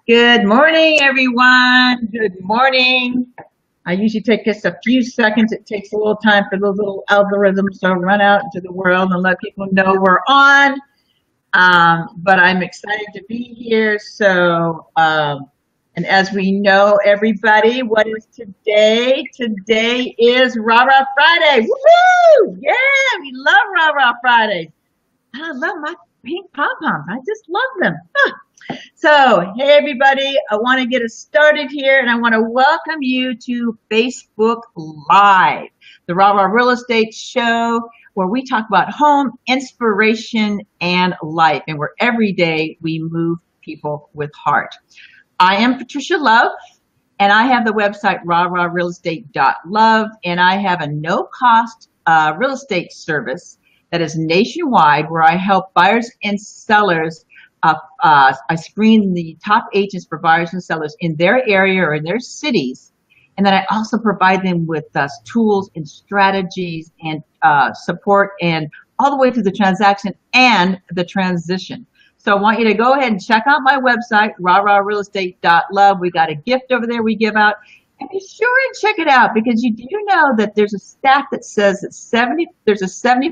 Good morning, everyone. Good morning. I usually take just a few seconds. It takes a little time for those little algorithms to run out into the world and let people know we're on. But I'm excited to be here. And as we know, everybody, what is today? Today is Rah Rah Friday. Woohoo! Yeah, we love Rah Rah Fridays. I love my pink pom-poms. I just love them. So, hey everybody, I want to get us started here and I want to welcome you to Facebook Live, the Rah Rah Real Estate Show, where we talk about home, inspiration, and life, and where every day we move people with heart. I am Patricia Love, and I have the website RahRahRealEstate.Love, and I have a no-cost real estate service that is nationwide where I help buyers and sellers. I screen the top agents for buyers and sellers in their area or in their cities. And then I also provide them with tools and strategies and support and all the way through the transaction and the transition. So I want you to go ahead and check out my website, RahRahRealEstate.Love. We got a gift over there we give out. And be sure and check it out because you do know that there's a stat that says that there's a 70%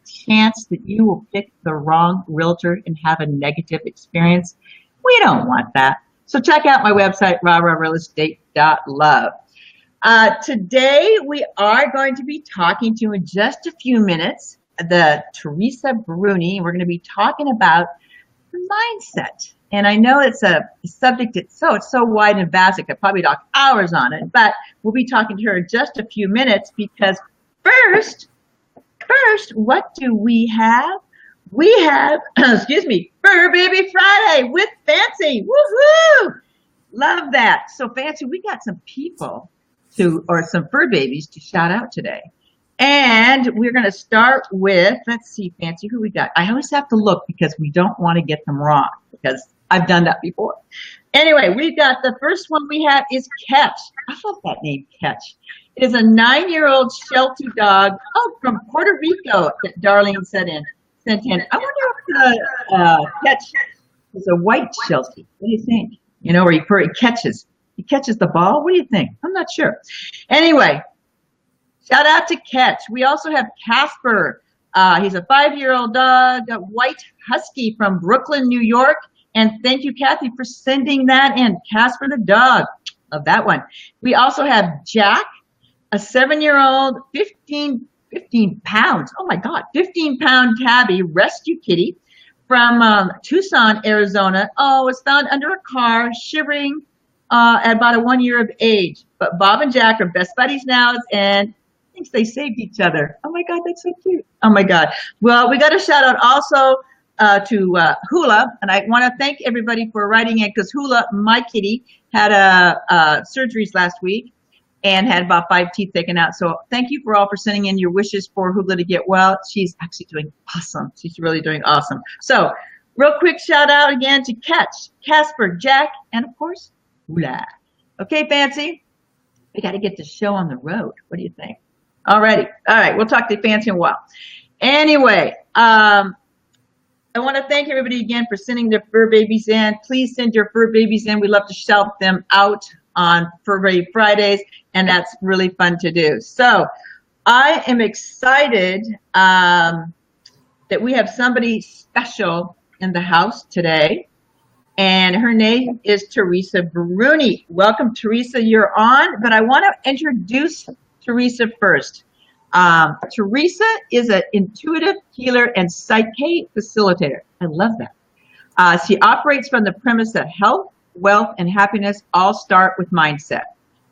chance that you will pick the wrong realtor and have a negative experience. We don't want that. So check out my website, RahRahRealEstate.Love. Today we are going to be talking to, in just a few minutes, the Teresa Bruni. We're going to be talking about the mindset. And I know it's a subject it's so wide and vast, I could probably talk hours on it, but we'll be talking to her in just a few minutes because first, what do we have? We have, excuse me, Fur Baby Friday with Fancy. Woohoo! Love that. So Fancy, we got some people or some fur babies to shout out today. And we're going to start with, let's see, Fancy, who we got? I always have to look because we don't want to get them wrong because I've done that before. Anyway, we've got the first one we have is Catch. I love that name, Catch. It is a 9-year-old Sheltie dog, from Puerto Rico that Darlene sent in. I wonder if Catch is a white Sheltie. What do you think? You know, where he catches the ball. What do you think? I'm not sure. Anyway, shout out to Catch. We also have Casper. He's a 5-year-old dog, a white husky from Brooklyn, New York. And thank you, Kathy, for sending that in. Casper the dog. Love that one. We also have Jack, a 7-year-old, 15 pounds. Oh my God, 15-pound tabby rescue kitty from Tucson, Arizona. Oh, was found under a car, shivering at about 1 year of age. But Bob and Jack are best buddies now, and thinks they saved each other. Oh my God, that's so cute. Oh my God. Well, we got a shout out also to Hula, and I want to thank everybody for writing in because Hula, my kitty, had surgeries last week and had about 5 teeth taken out. So thank you for sending in your wishes for Hula to get well. She's actually doing awesome. She's really doing awesome. So real quick shout out again to Catch, Casper, Jack, and of course, Hula. Okay, Fancy, we got to get the show on the road. What do you think? Alrighty. All right. We'll talk to Fancy in a while. Anyway, I want to thank everybody again for sending their fur babies in. Please send your fur babies in. We love to shout them out on Fur Baby Fridays, and that's really fun to do. So I am excited that we have somebody special in the house today, and her name is Teresa Bruni. Welcome, Teresa. You're on, but I want to introduce Teresa first. Teresa is an intuitive healer and psyche facilitator. I love that. She operates from the premise that health, wealth, and happiness all start with mindset.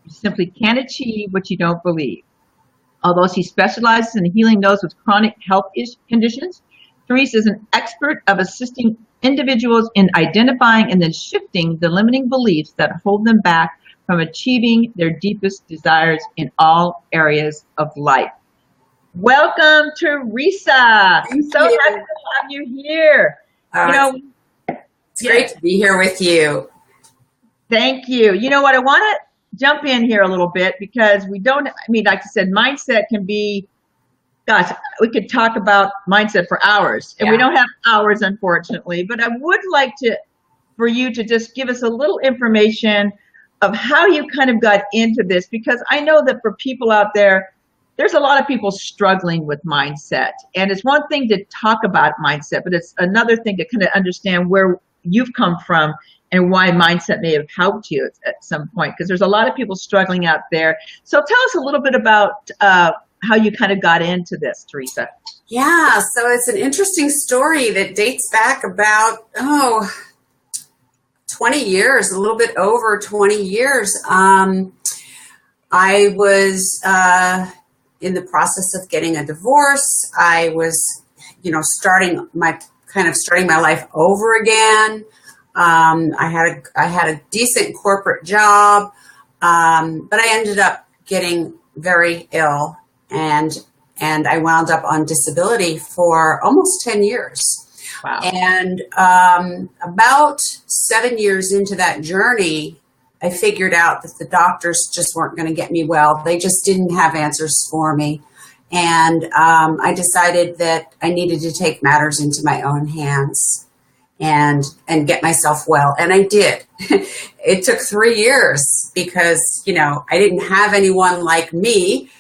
You simply can't achieve what you don't believe. Although she specializes in healing those with chronic health conditions, Teresa is an expert of assisting individuals in identifying and then shifting the limiting beliefs that hold them back from achieving their deepest desires in all areas of life. Welcome, Teresa. I'm so happy to have you here. It's great to be here with you. Thank you. You know what? I want to jump in here a little bit because like I said, mindset can be, gosh, we could talk about mindset for hours, and we don't have hours, unfortunately, but I would like to for you to just give us a little information of how you kind of got into this, because I know that for people out there, there's a lot of people struggling with mindset. And it's one thing to talk about mindset, but it's another thing to kind of understand where you've come from and why mindset may have helped you at some point, because there's a lot of people struggling out there. So tell us a little bit about how you kind of got into this, Teresa. Yeah, so it's an interesting story that dates back about, 20 years, a little bit over 20 years. I was in the process of getting a divorce. I was, starting my life over again. I had a decent corporate job, but I ended up getting very ill, and I wound up on disability for almost 10 years. Wow. And about 7 years into that journey, I figured out that the doctors just weren't going to get me well. They just didn't have answers for me. And I decided that I needed to take matters into my own hands and get myself well. And I did. It took 3 years because, I didn't have anyone like me,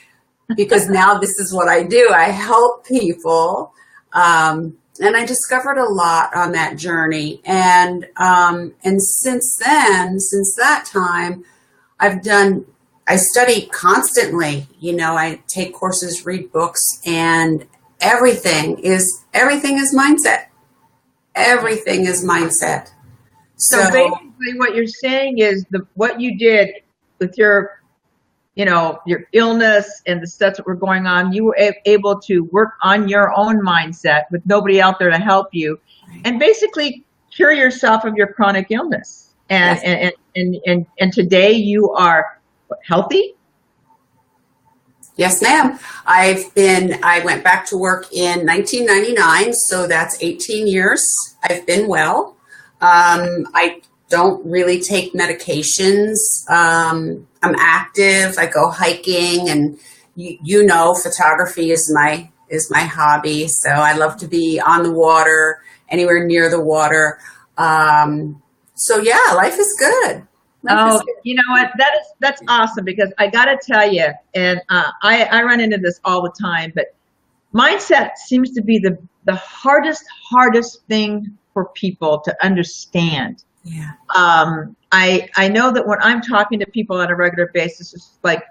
because now this is what I do. I help people. And I discovered a lot on that journey. And since then, since that time, I study constantly. I take courses, read books, and everything is mindset. Everything is mindset. So basically what you're saying is what you did with your illness and the stuff that were going on, you were able to work on your own mindset with nobody out there to help you, and basically cure yourself of your chronic illness. And yes. and today you are healthy? Yes, ma'am. I went back to work in 1999, so that's 18 years. I've been well. I don't really take medications. I'm active. I go hiking, and photography is my hobby. So I love to be on the water, anywhere near the water. So yeah, life is good. You know what? That's awesome, because I got to tell you, and I run into this all the time, but mindset seems to be the hardest thing for people to understand. Yeah. I know that when I'm talking to people on a regular basis, it's like,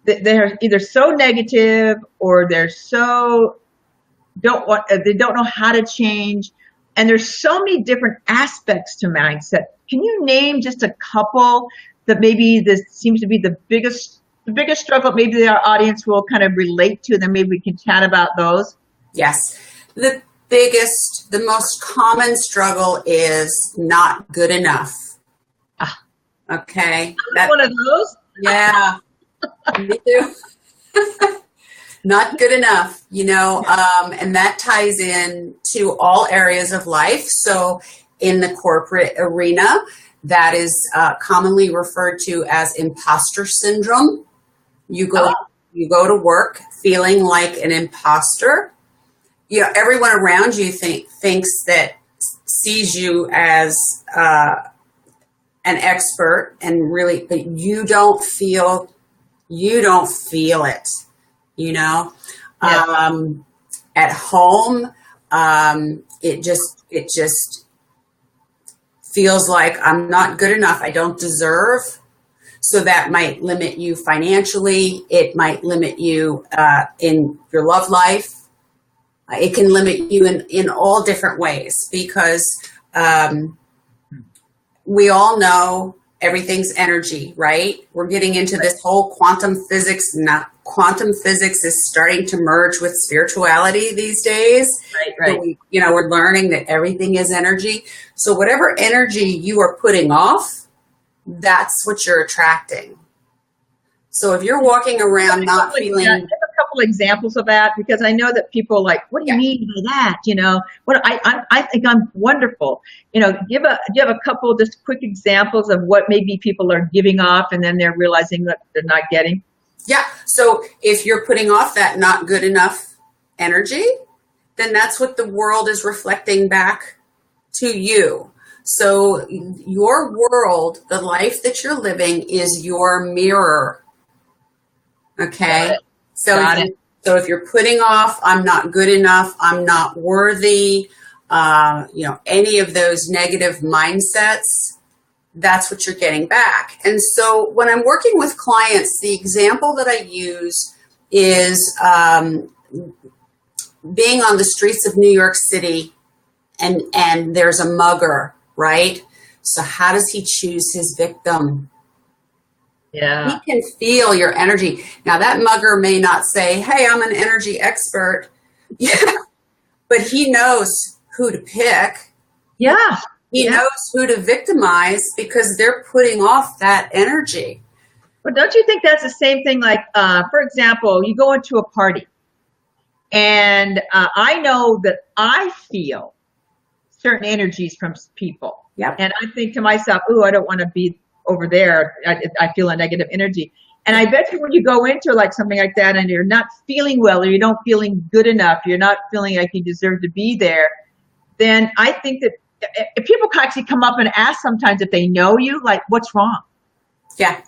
they're either so negative, or they don't know how to change. And there's so many different aspects to mindset. Can you name just a couple that maybe this seems to be the biggest struggle, maybe our audience will kind of relate to, then maybe we can chat about those? Yes. The most common struggle is not good enough. Okay. That's one of those? Yeah. Me too. Not good enough, and that ties in to all areas of life. So in the corporate arena, that is commonly referred to as imposter syndrome. You go to work feeling like an imposter. Everyone around you sees you as an expert, and really, but you don't feel it. Yeah. At home, it just feels like I'm not good enough. I don't deserve. So that might limit you financially. It might limit you in your love life. It can limit you in all different ways, because we all know everything's energy, right? We're getting into this whole quantum physics. Quantum physics is starting to merge with spirituality these days. Right. So we're learning that everything is energy. So whatever energy you are putting off, that's what you're attracting. So if you're walking around not feeling... Give a couple examples of that, because I know that people are like, what do you mean by that? What I think I'm wonderful. Do you have a couple just quick examples of what maybe people are giving off and then they're realizing that they're not getting? Yeah. So if you're putting off that not good enough energy, then that's what the world is reflecting back to you. So your world, the life that you're living, is your mirror. Okay. Got it. So Got it. so if you're putting off, I'm not good enough, I'm not worthy, any of those negative mindsets, that's what you're getting back. And so when I'm working with clients, the example that I use is being on the streets of New York City and there's a mugger, right? So how does he choose his victim? Yeah. He can feel your energy. Now that mugger may not say, hey, I'm an energy expert, but he knows who to pick. Yeah. He knows who to victimize because they're putting off that energy. But don't you think that's the same thing? Like, for example, you go into a party and I know that I feel certain energies from people. Yep. And I think to myself, ooh, I don't want to be over there. I feel a negative energy. And I bet you when you go into like something like that and you're not feeling well or you don't feeling good enough, you're not feeling like you deserve to be there, then I think that if people actually come up and ask sometimes if they know you, like, what's wrong? Yeah.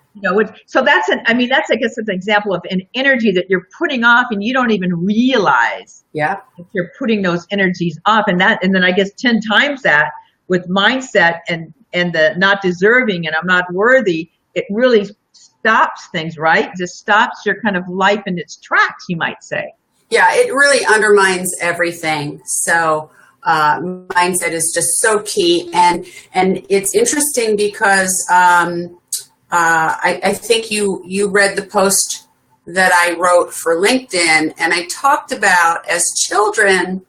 So that's I guess it's an example of an energy that you're putting off and you don't even realize that you're putting those energies off. And then I guess 10 times that with mindset and the not deserving and I'm not worthy, it really stops things, right? Just stops your kind of life in its tracks, you might say. Yeah, it really undermines everything. So mindset is just so key. And it's interesting because I think you read the post that I wrote for LinkedIn, and I talked about as children,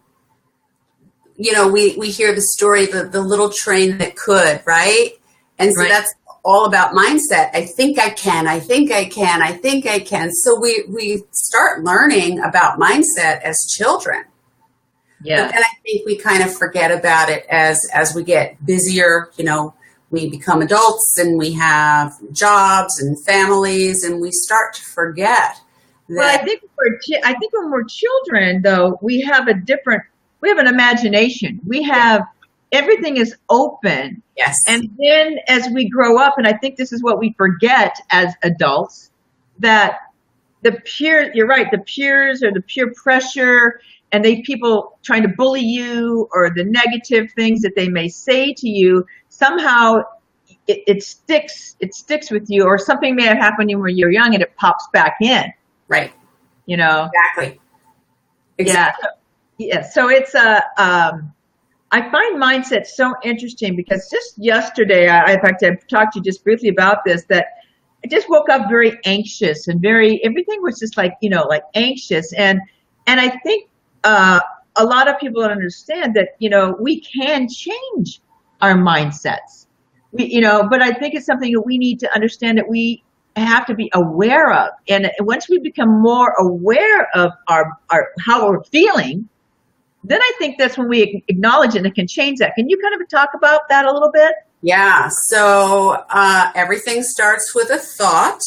we hear the story, the little train that could, right? And so that's all about mindset. I think I can, I think I can, I think I can. So we start learning about mindset as children. Yeah. But then I think we kind of forget about it as we get busier, we become adults and we have jobs and families and we start to forget that. Well, I think when we're children, though, we have an imagination. We have, everything is open. Yes. And then as we grow up, and I think this is what we forget as adults, that you're right, the peers or the peer pressure and people trying to bully you or the negative things that they may say to you, somehow it sticks with you, or something may have happened when you're young and it pops back in. Right. Exactly. Yeah. So it's I find mindset so interesting because just yesterday, in fact, I talked to you just briefly about this, that I just woke up very anxious and everything was just like anxious. And I think a lot of people don't understand that, we can change our mindsets, but I think it's something that we need to understand that we have to be aware of. And once we become more aware of our how we're feeling, then I think that's when we acknowledge it and it can change that. Can you kind of talk about that a little bit? Yeah. So everything starts with a thought.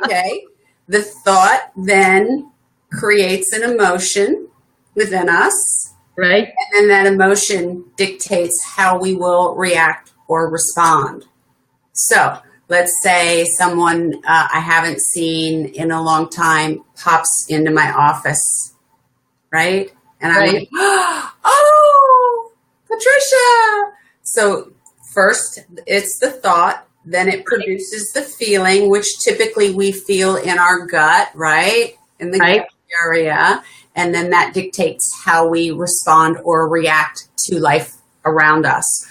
Okay. The thought then creates an emotion within us. Right. And then that emotion dictates how we will react or respond. So let's say someone I haven't seen in a long time pops into my office, right? And I'm like, oh, Patricia. So first it's the thought, then it produces the feeling, which typically we feel in our gut, right? In the gut area. And then that dictates how we respond or react to life around us.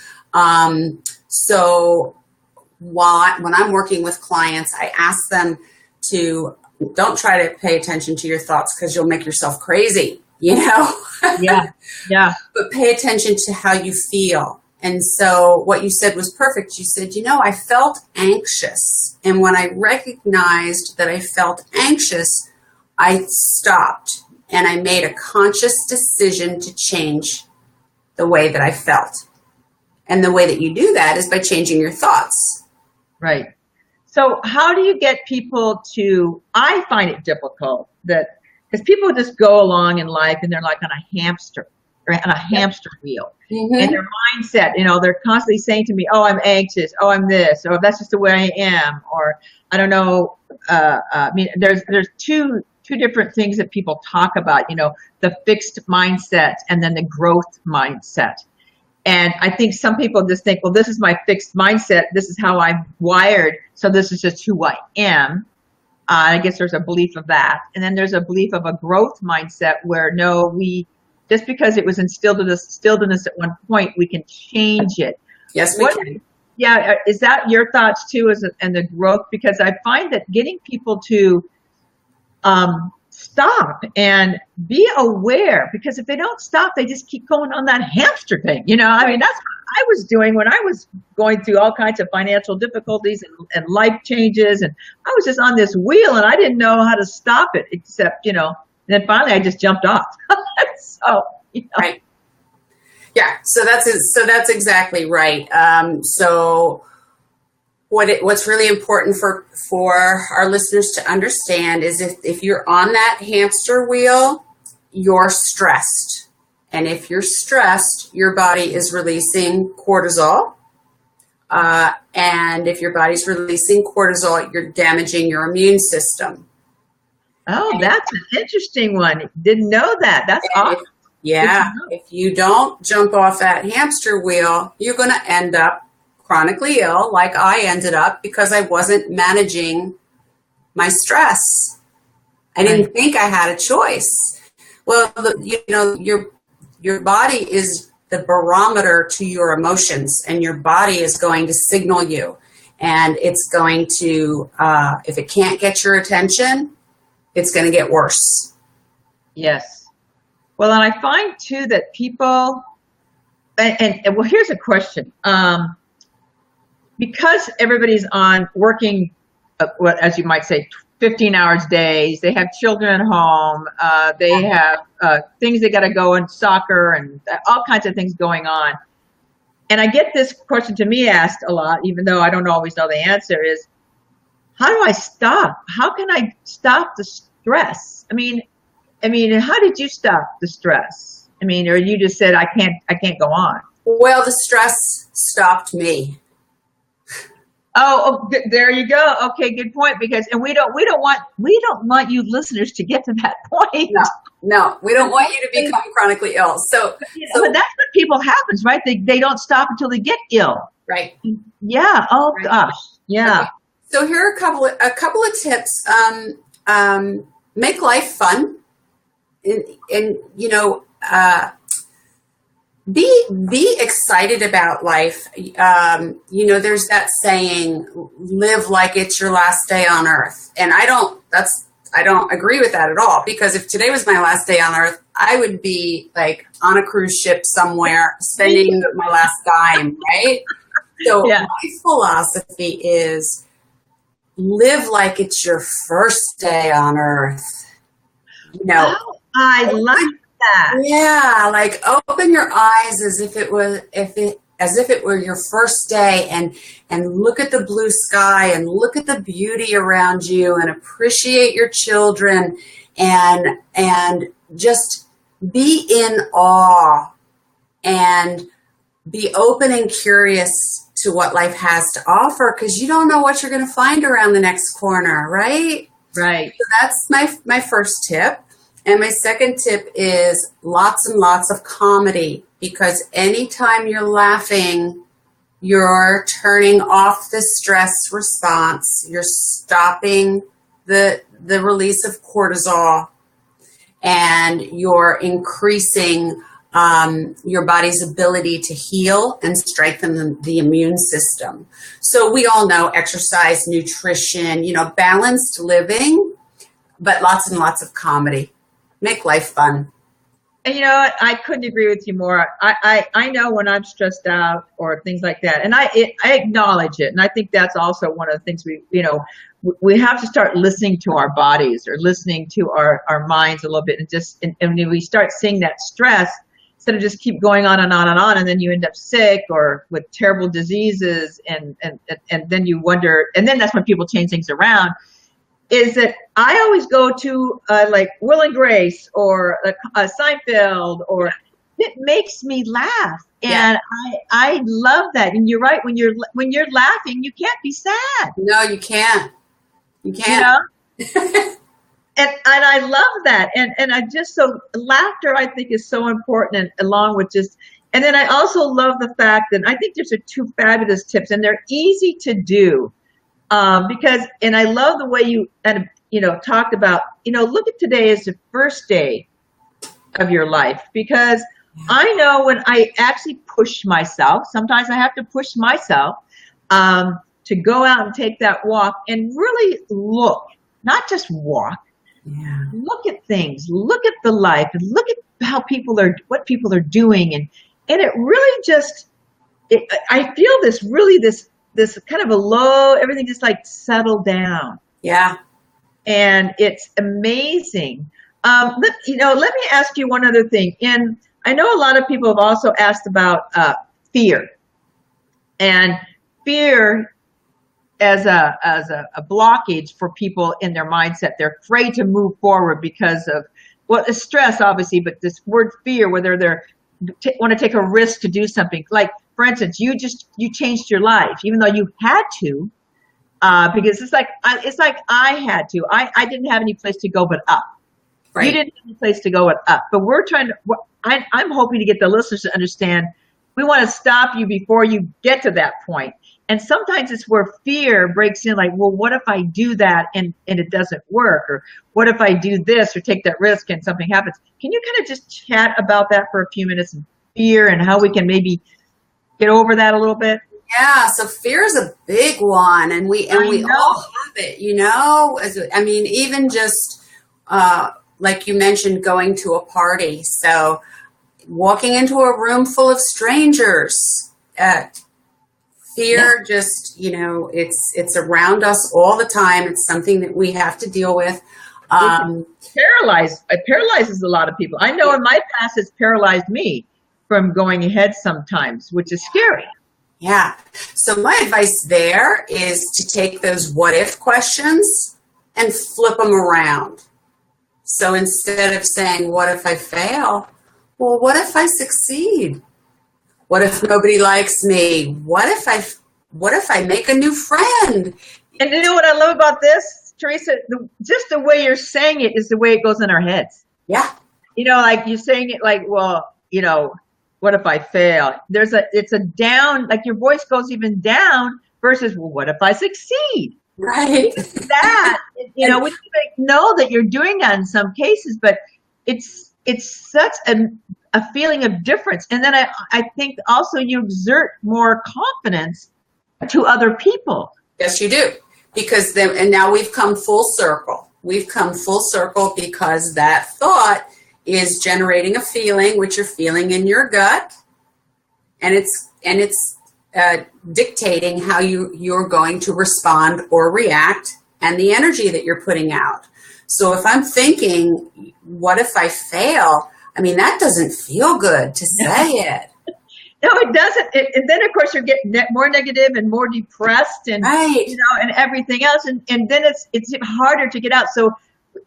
So when I'm working with clients, I ask them to don't try to pay attention to your thoughts because you'll make yourself crazy, Yeah. But pay attention to how you feel. And so what you said was perfect. You said, I felt anxious. And when I recognized that I felt anxious, I stopped and I made a conscious decision to change the way that I felt. And the way that you do that is by changing your thoughts. Right. So how do you get people I find it difficult because people just go along in life and they're like on a hamster. on a hamster wheel. And Mm-hmm. their mindset, they're constantly saying to me, oh, I'm anxious. Oh, I'm this. Or that's just the way I am. Or I don't know. I mean, there's two different things that people talk about, the fixed mindset and then the growth mindset. And I think some people just think, well, this is my fixed mindset. This is how I'm wired. So this is just who I am. I guess there's a belief of that. And then there's a belief of a growth mindset where just because it was instilled in us at one point, we can change it. Yes, we can. Yeah. Is that your thoughts too, and the growth? Because I find that getting people to stop and be aware, because if they don't stop, they just keep going on that hamster thing. I mean, that's what I was doing when I was going through all kinds of financial difficulties and life changes. And I was just on this wheel and I didn't know how to stop it, except, and then finally I just jumped off. So, Right. Yeah. So that's exactly right. So what's really important for our listeners to understand is if you're on that hamster wheel, you're stressed. And if you're stressed, your body is releasing cortisol. And if your body's releasing cortisol, you're damaging your immune system. Oh, that's an interesting one. Didn't know that. That's awesome. Yeah. If you don't jump off that hamster wheel, you're going to end up chronically ill, like I ended up, because I wasn't managing my stress. I didn't think I had a choice. Well, your body is the barometer to your emotions, and your body is going to signal you, and it's going to, if it can't get your attention, it's going to get worse. Yes. Well, and I find too that people, and well, here's a question. Because everybody's on working, as you might say, 15 hours days, they have children at home, they have things they got to go in soccer and all kinds of things going on. And I get this question to me asked a lot, even though I don't always know the answer, is how do I stop? How can I stop the stress? I mean, how did you stop the stress? I mean, or you just said, I can't go on. Well, the stress stopped me. Oh, there you go. Okay, good point. Because, and we don't want you listeners to get to that point. No, we don't want you to become chronically ill. So but that's what people happens, right? They don't stop until they get ill. Right. Yeah. Oh right. Gosh. Yeah. Okay. So here are a couple of tips. Make life fun, and be excited about life. There's that saying, live like it's your last day on earth. And I don't agree with that at all, because if today was my last day on earth, I would be like on a cruise ship somewhere spending my last dime, right? So yeah. My philosophy is live like it's your first day on earth. Oh, I like that. Yeah, like open your eyes as if it were your first day, and look at the blue sky and look at the beauty around you and appreciate your children and just be in awe and be open and curious to what life has to offer, because you don't know what you're going to find around the next corner, right? Right. So that's my first tip. And my second tip is lots and lots of comedy, because anytime you're laughing, you're turning off the stress response. You're stopping the release of cortisol, and you're increasing your body's ability to heal and strengthen the immune system. So we all know exercise, nutrition, balanced living, but lots and lots of comedy. Make life fun. And I couldn't agree with you more. I know when I'm stressed out or things like that, and I acknowledge it. And I think that's also one of the things we have to start listening to our bodies, or listening to our minds a little bit, and when we start seeing that stress, instead of just keep going on and on and on, and then you end up sick or with terrible diseases, and then you wonder, and then that's when people change things around. Is that I always go to like Will and Grace or Seinfeld, or it makes me laugh. Yeah. And I love that. And you're right. When you're laughing, you can't be sad, No, you can't. You you can't. know? And I love that. And I just, so laughter, I think, is so important, and along with just, and then I also love the fact that I think these are two fabulous tips, and they're easy to do. Because, and I love the way you, and, talked about, look at today as the first day of your life, because I know when I actually push myself, sometimes I have to push myself, to go out and take that walk and really look, not just walk, Yeah. look at things, look at the life, and look at what people are doing. And it really just, I feel this kind of a low, everything just like settled down. Yeah. And it's amazing. Let me ask you one other thing. And I know a lot of people have also asked about fear, and fear as a blockage for people in their mindset. They're afraid to move forward because of, well, the stress, obviously, but this word fear, whether they're want to take a risk to do something. Like, for instance, you changed your life, even though you had to, because it's like I had to. I didn't have any place to go but up. Right. You didn't have any place to go but up. But we're trying to. I'm hoping to get the listeners to understand. We want to stop you before you get to that point. And sometimes it's where fear breaks in, like, well, what if I do that and it doesn't work? Or what if I do this or take that risk and something happens? Can you kind of just chat about that for a few minutes, and fear, and how we can maybe get over that a little bit? Yeah, so fear is a big one, and we all have it, even just like you mentioned, going to a party. So walking into a room full of strangers, fear, just, it's around us all the time. It's something that we have to deal with. It paralyzes a lot of people. I know in my past it's paralyzed me from going ahead sometimes, which is scary. Yeah. So my advice there is to take those what if questions and flip them around. So instead of saying, what if I fail? Well, what if I succeed? What if nobody likes me? What if I make a new friend? And you know what I love about this, Teresa? Just the way you're saying it is the way it goes in our heads. Yeah. Like you're saying it like, well, what if I fail? It's a down, like your voice goes even down versus, well, what if I succeed? Right. That, we know that you're doing that in some cases, but it's such a feeling of difference. And then I think also you exert more confidence to other people. Yes, you do. Because and now we've come full circle. We've come full circle because that thought is generating a feeling, which you're feeling in your gut, and it's dictating how you're going to respond or react, and the energy that you're putting out. So if I'm thinking, what if I fail? I mean, that doesn't feel good to say it. No, it doesn't. And then, of course, you're getting more negative and more depressed, and right. And everything else, and then it's harder to get out. So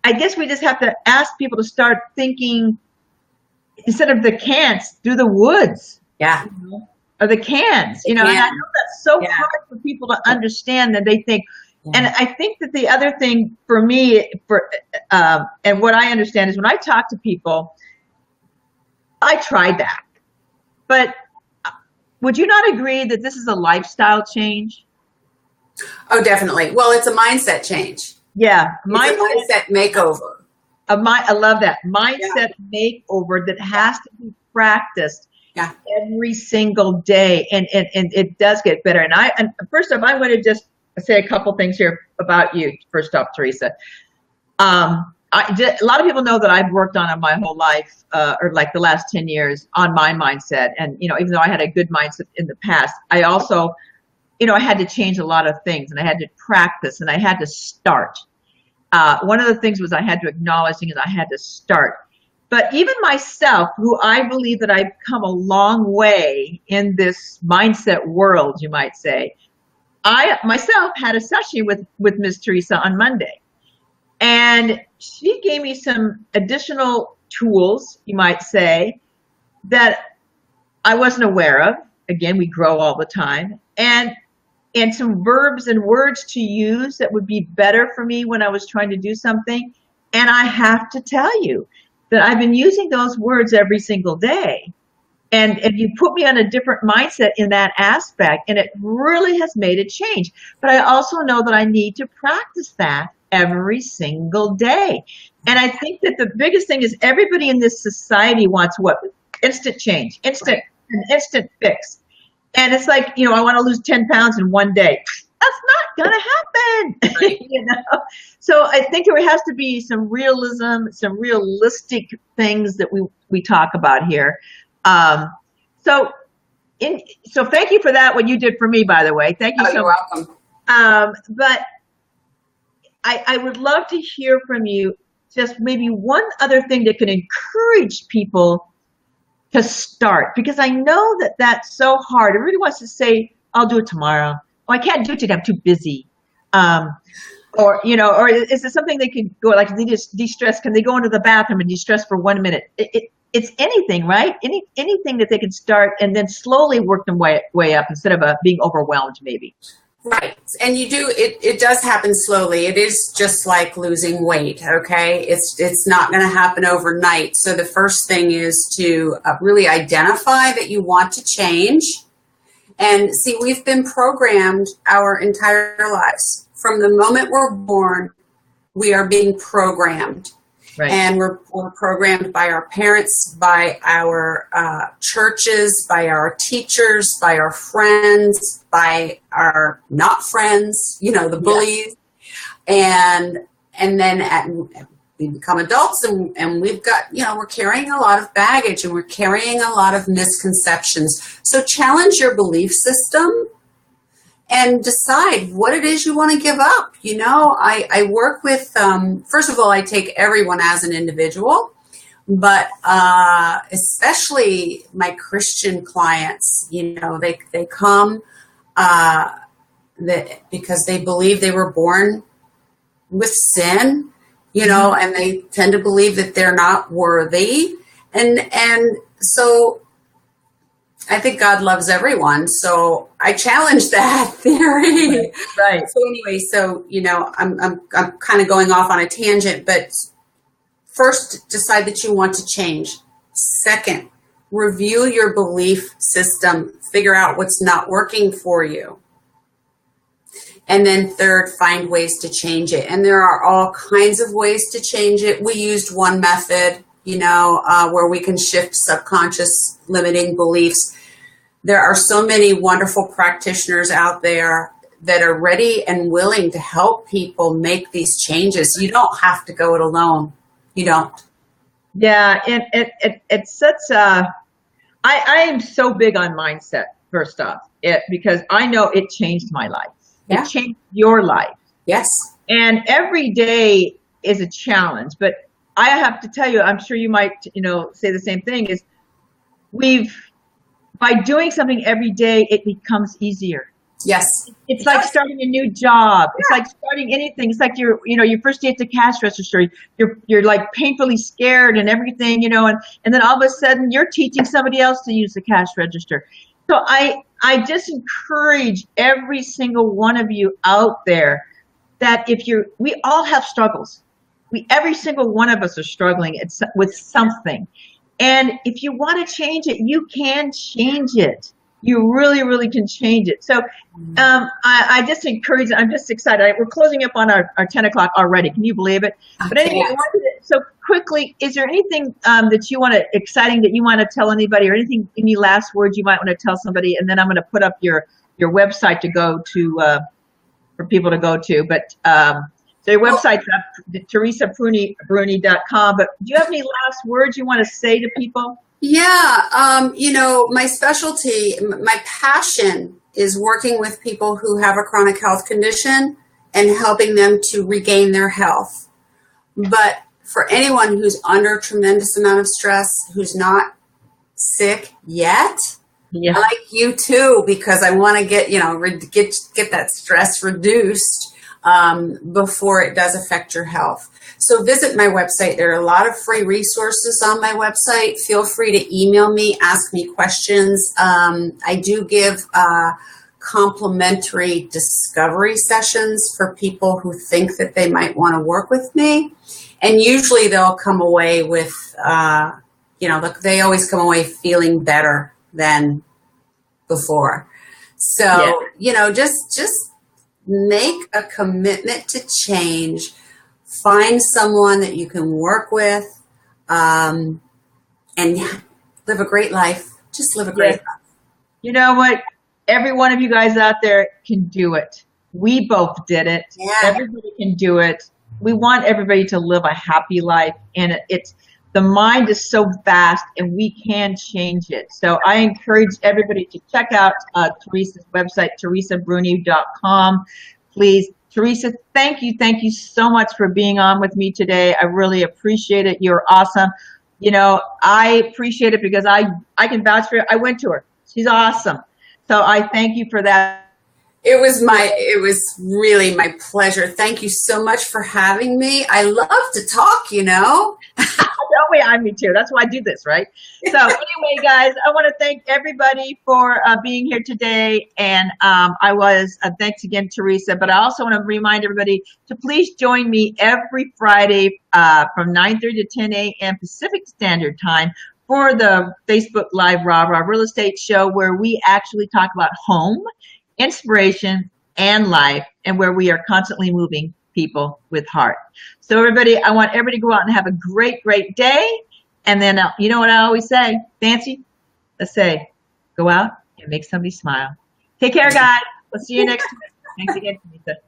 I guess we just have to ask people to start thinking, instead of the can'ts, do the woulds. Yeah. Or the cans. And I know that's so hard for people to understand, that they think. And I think that the other thing for me, and what I understand is, when I talk to people, I tried that. But would you not agree that this is a lifestyle change? Oh, definitely. Well, it's a mindset change. Yeah. It's a mindset makeover. I love that. Mindset makeover that has to be practiced every single day. And it does get better. And first off, I'm going to just say a couple things here about you. First off, Teresa. A lot of people know that I've worked on it my whole life, or like the last 10 years, on my mindset. And, even though I had a good mindset in the past, I also, I had to change a lot of things, and I had to practice, and I had to start. One of the things was I had to acknowledge things, I had to start. But even myself, who I believe that I've come a long way in this mindset world, you might say, I myself had a session with Ms. Teresa on Monday. And she gave me some additional tools, you might say, that I wasn't aware of. Again, we grow all the time. And some verbs and words to use that would be better for me when I was trying to do something. And I have to tell you that I've been using those words every single day. And you put me on a different mindset in that aspect, and it really has made a change. But I also know that I need to practice that every single day. And I think that the biggest thing is everybody in this society wants what? Instant change, an instant fix. And it's like, I want to lose 10 pounds in one day. That's not going to happen. Right. So I think there has to be some realism, some realistic things that we talk about here. So thank you for that, what you did for me, by the way. Thank you so much. You're welcome. But I would love to hear from you just maybe one other thing that could encourage people to start, because I know that that's so hard. Everybody wants to say, I'll do it tomorrow. Oh, I can't do it today, I'm too busy. Or is it something they could go, like, they just de-stress? Can they go into the bathroom and de-stress for 1 minute? It's anything, right? Anything that they can start and then slowly work them way up instead of being overwhelmed, maybe. Right. And it does happen slowly. It is just like losing weight. Okay. It's not going to happen overnight. So the first thing is to really identify that you want to change. And see, we've been programmed our entire lives. From the moment we're born, we are being programmed. Right. And we're programmed by our parents, by our churches, by our teachers, by our friends, by our not friends, the bullies. Yeah. And then we become adults and we've got, we're carrying a lot of baggage and we're carrying a lot of misconceptions. So challenge your belief system and decide what it is you want to give up. I work with, first of all, I take everyone as an individual, but especially my Christian clients, they come because they believe they were born with sin, and they tend to believe that they're not worthy. And so I think God loves everyone. So I challenge that theory. Right. So anyway, I'm kind of going off on a tangent, but first, decide that you want to change. Second, review your belief system. Figure out what's not working for you. And then third, find ways to change it. And there are all kinds of ways to change it. We used one method, where we can shift subconscious limiting beliefs. There are so many wonderful practitioners out there that are ready and willing to help people make these changes. You don't have to go it alone. You don't. Yeah, and it's such a, I am so big on mindset, first off, because I know it changed my life. Yeah. It changed your life. Yes. And every day is a challenge, but I have to tell you, I'm sure you might, say the same thing, is by doing something every day, it becomes easier. Yes. It's like starting a new job. It's like starting anything. It's like your first day at the cash register. You're like painfully scared and everything, and then all of a sudden you're teaching somebody else to use the cash register. So I just encourage every single one of you out there that we all have struggles. Every single one of us are struggling with something. And if you want to change it, you can change it. You really, really can change it. So I just encourage, I'm just excited. We're closing up on our 10 o'clock already. Can you believe it? But anyway, so quickly, is there anything exciting that you want to tell anybody, or any last words you might want to tell somebody? And then I'm going to put up your website to go to, for people to go to. But so your website's up, teresabruni.com. But do you have any last words you want to say to people? Yeah. My specialty, my passion is working with people who have a chronic health condition and helping them to regain their health. But for anyone who's under a tremendous amount of stress, who's not sick yet, yeah. I like you too, because I want to get that stress reduced. before it does affect your health. So visit my website. There are a lot of free resources on my website. Feel free to email me, ask me questions. I do give complimentary discovery sessions for people who think that they might want to work with me. And usually they'll come away with, they always come away feeling better than before. So, just make a commitment to change. Find someone that you can work with, and live a great life. Just live a great life. You know what? Every one of you guys out there can do it. We both did it. Yeah. Everybody can do it. We want everybody to live a happy life, and the mind is so vast, and we can change it. So I encourage everybody to check out Teresa's website, teresabruni.com. Please, Teresa, thank you so much for being on with me today. I really appreciate it. You're awesome. I appreciate it because I can vouch for it. I went to her. She's awesome. So I thank you for that. It was really my pleasure. Thank you so much for having me. I love to talk, Don't we? I me too. That's why I do this, right? So anyway, guys, I want to thank everybody for being here today. And thanks again, Teresa. But I also want to remind everybody to please join me every Friday from 9:30 to 10 a.m. Pacific Standard Time for the Facebook Live Rah Rah Real Estate Show, where we actually talk about home, inspiration, and life, and where we are constantly moving people with heart. So everybody, I want everybody to go out and have a great, great day. And then, you know what I always say, Fancy? Let's say, go out and make somebody smile. Take care, guys. We'll see you next week. Thanks again, Teresa.